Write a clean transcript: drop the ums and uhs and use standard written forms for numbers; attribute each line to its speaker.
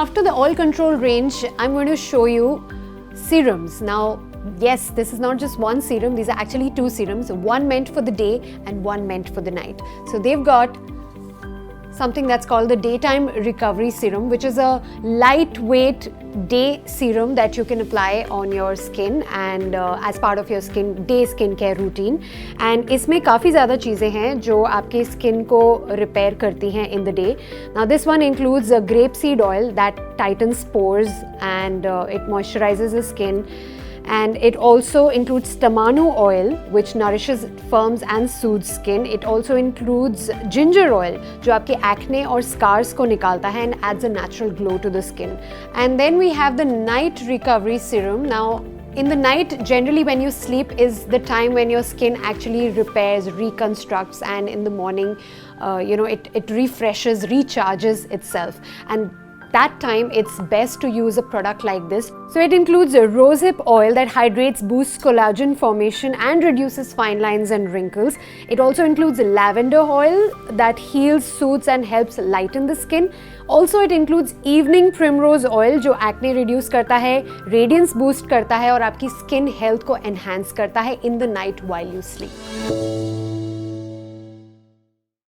Speaker 1: after the oil control range, I'm going to show you serums. Now, yes, this is not just one serum, these are actually two serums, one meant for the day and one meant for the night. So they've got something that's called the daytime recovery serum, which is a lightweight day serum that you can apply on your skin and as part of your day skincare routine. And इसमें काफ़ी ज़्यादा चीज़ें हैं जो आपके skin को repair करती हैं in the day. Now this one includes a grapeseed oil that tightens pores and it moisturizes the skin. And it also includes tamanu oil, which nourishes, firms and soothes skin. It also includes ginger oil, जो आपके acne और scars को निकालता है and adds a natural glow to the skin. And then we have the night recovery serum. Now, in the night, generally when you sleep is the time when your skin actually repairs, reconstructs, and in the morning, it refreshes, recharges itself. And that time it's best to use a product like this. So it includes a rosehip oil that hydrates, boosts collagen formation and reduces fine lines and wrinkles. It also includes lavender oil that heals, soothes and helps lighten the skin. Also it includes evening primrose oil जो acne reduce करता है, radiance boost करता है और आपकी skin health को enhance करता है in the night while you sleep.